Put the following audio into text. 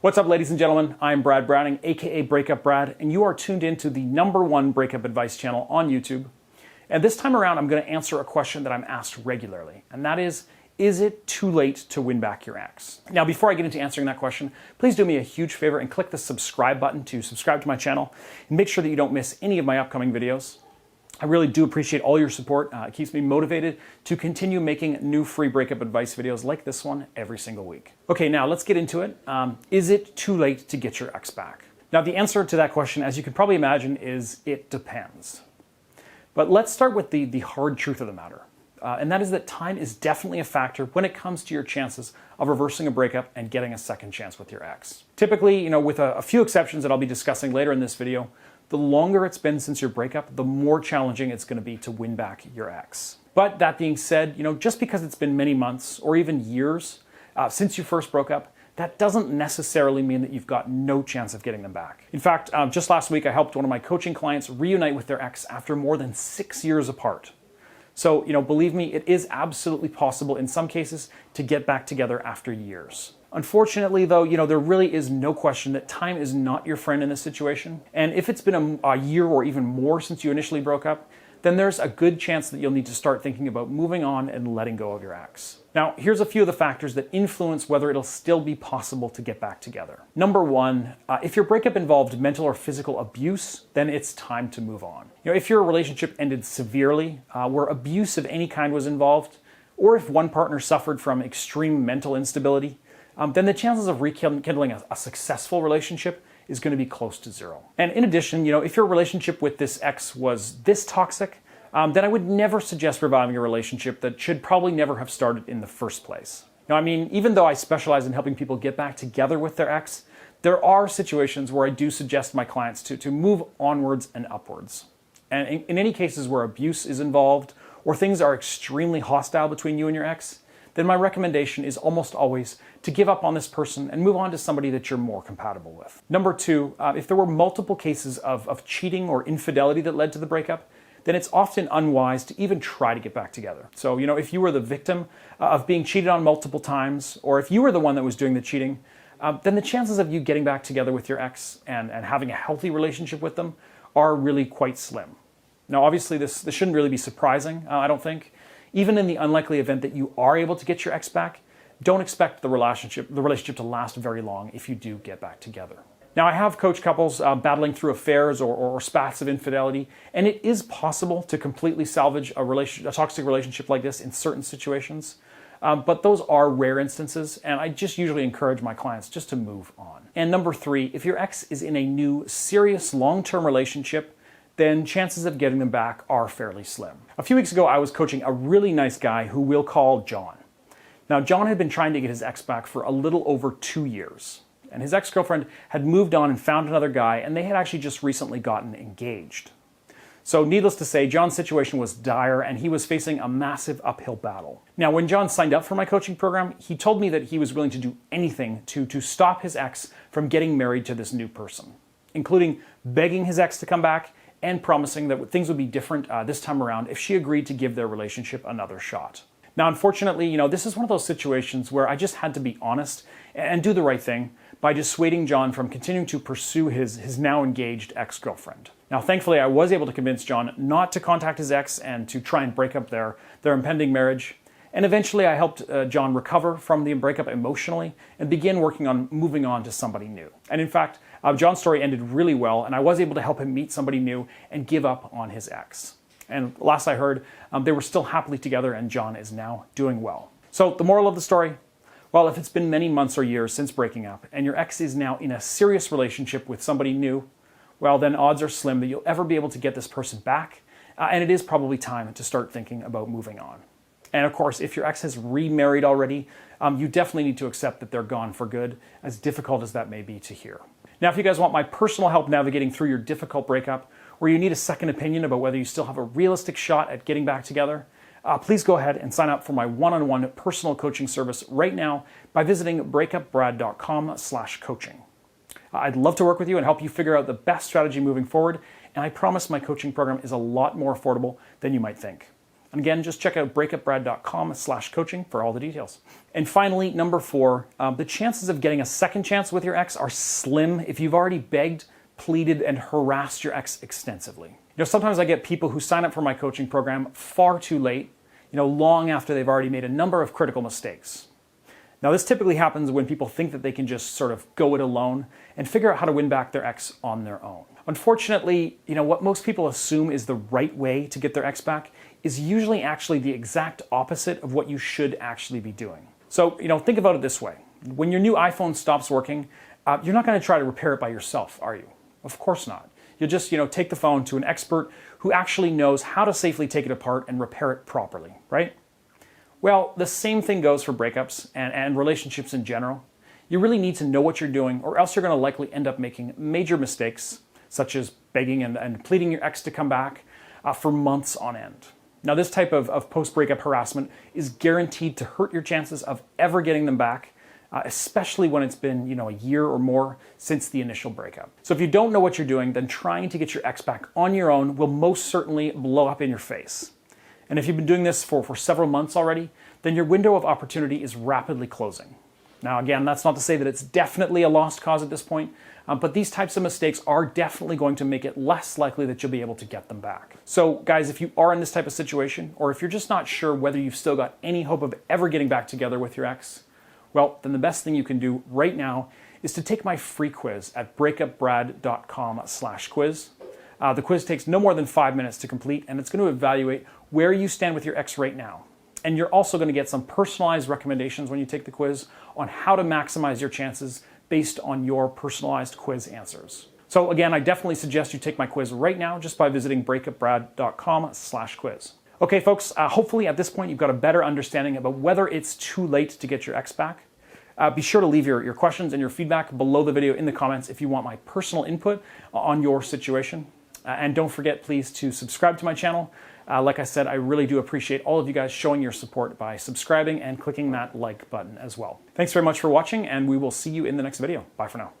What's up, ladies and gentlemen? I'm Brad Browning, aka Breakup Brad, and you are tuned into the #1 breakup advice channel on YouTube. And this time around, I'm going to answer a question that I'm asked regularly, and that is it too late to win back your ex? Now, before I get into answering that question, please do me a huge favor and click the subscribe button to subscribe to my channel, and make sure that you don't miss any of my upcoming videos. I really do appreciate all your support. It keeps me motivated to continue making new free breakup advice videos like this one every single week. Okay, now let's get into it. Is it too late to get your ex back? Now, the answer to that question, as you can probably imagine, is it depends. But let's start with the hard truth of the matter. And that is that time is definitely a factor when it comes to your chances of reversing a breakup and getting a second chance with your ex. Typically, with a few exceptions that I'll be discussing later in this video, the longer it's been since your breakup, the more challenging it's going to be to win back your ex. But that being said, just because it's been many months or even years since you first broke up, that doesn't necessarily mean that you've got no chance of getting them back. In fact, just last week, I helped one of my coaching clients reunite with their ex after more than 6 years apart. So, believe me, it is absolutely possible in some cases to get back together after years. Unfortunately, though, there really is no question that time is not your friend in this situation. And if it's been a year or even more since you initially broke up, then there's a good chance that you'll need to start thinking about moving on and letting go of your ex. Now, here's a few of the factors that influence whether it'll still be possible to get back together. Number one, if your breakup involved mental or physical abuse, then it's time to move on. If your relationship ended severely, where abuse of any kind was involved, or if one partner suffered from extreme mental instability, then the chances of rekindling a successful relationship is going to be close to zero. And in addition, if your relationship with this ex was this toxic, then I would never suggest reviving a relationship that should probably never have started in the first place. Now, even though I specialize in helping people get back together with their ex, there are situations where I do suggest my clients to move onwards and upwards. And in any cases where abuse is involved or things are extremely hostile between you and your ex, then my recommendation is almost always to give up on this person and move on to somebody that you're more compatible with. Number two, if there were multiple cases of cheating or infidelity that led to the breakup, then it's often unwise to even try to get back together. So, if you were the victim of being cheated on multiple times, or if you were the one that was doing the cheating, then the chances of you getting back together with your ex and having a healthy relationship with them are really quite slim. Now, obviously, this shouldn't really be surprising, I don't think. Even in the unlikely event that you are able to get your ex back, don't expect the relationship to last very long if you do get back together. Now, I have coached couples battling through affairs or spats of infidelity, and it is possible to completely salvage a toxic relationship like this in certain situations, but those are rare instances, and I just usually encourage my clients just to move on. And number three, if your ex is in a new, serious, long-term relationship, then chances of getting them back are fairly slim. A few weeks ago, I was coaching a really nice guy who we'll call John. Now, John had been trying to get his ex back for a little over 2 years. And his ex-girlfriend had moved on and found another guy, and they had actually just recently gotten engaged. So needless to say, John's situation was dire, and he was facing a massive uphill battle. Now, when John signed up for my coaching program, he told me that he was willing to do anything to stop his ex from getting married to this new person, including begging his ex to come back and promising that things would be different this time around if she agreed to give their relationship another shot. Now, unfortunately, this is one of those situations where I just had to be honest and do the right thing by dissuading John from continuing to pursue his now engaged ex-girlfriend. Now, thankfully, I was able to convince John not to contact his ex and to try and break up their impending marriage. And eventually, I helped John recover from the breakup emotionally and begin working on moving on to somebody new. And in fact, John's story ended really well, and I was able to help him meet somebody new and give up on his ex. And last I heard, they were still happily together, and John is now doing well. So the moral of the story, well, if it's been many months or years since breaking up, and your ex is now in a serious relationship with somebody new, well, then odds are slim that you'll ever be able to get this person back, and it is probably time to start thinking about moving on. And of course, if your ex has remarried already, you definitely need to accept that they're gone for good, as difficult as that may be to hear. Now, if you guys want my personal help navigating through your difficult breakup, or you need a second opinion about whether you still have a realistic shot at getting back together, please go ahead and sign up for my one-on-one personal coaching service right now by visiting breakupbrad.com/coaching. I'd love to work with you and help you figure out the best strategy moving forward, and I promise my coaching program is a lot more affordable than you might think. And again, just check out breakupbrad.com/coaching for all the details. And finally, number 4, the chances of getting a second chance with your ex are slim if you've already begged, pleaded, and harassed your ex extensively. You know, sometimes I get people who sign up for my coaching program far too late, long after they've already made a number of critical mistakes. Now, this typically happens when people think that they can just sort of go it alone and figure out how to win back their ex on their own. Unfortunately, what most people assume is the right way to get their ex back is usually actually the exact opposite of what you should actually be doing. So, think about it this way. When your new iPhone stops working, you're not going to try to repair it by yourself, are you? Of course not. You'll just, take the phone to an expert who actually knows how to safely take it apart and repair it properly, right? Well, the same thing goes for breakups and relationships in general. You really need to know what you're doing, or else you're going to likely end up making major mistakes, such as begging and pleading your ex to come back for months on end. Now, this type of post-breakup harassment is guaranteed to hurt your chances of ever getting them back, especially when it's been, a year or more since the initial breakup. So if you don't know what you're doing, then trying to get your ex back on your own will most certainly blow up in your face. And if you've been doing this for several months already, then your window of opportunity is rapidly closing. Now, again, that's not to say that it's definitely a lost cause at this point, but these types of mistakes are definitely going to make it less likely that you'll be able to get them back. So, guys, if you are in this type of situation, or if you're just not sure whether you've still got any hope of ever getting back together with your ex, well, then the best thing you can do right now is to take my free quiz at breakupbrad.com/quiz. The quiz takes no more than 5 minutes to complete, and it's going to evaluate where you stand with your ex right now. And you're also going to get some personalized recommendations when you take the quiz on how to maximize your chances based on your personalized quiz answers. So again, I definitely suggest you take my quiz right now just by visiting breakupbrad.com/quiz. Okay, folks, hopefully at this point you've got a better understanding about whether it's too late to get your ex back. Be sure to leave your questions and your feedback below the video in the comments if you want my personal input on your situation. And don't forget, please, to subscribe to my channel. Like I said, I really do appreciate all of you guys showing your support by subscribing and clicking that like button as well. Thanks very much for watching, and we will see you in the next video. Bye for now.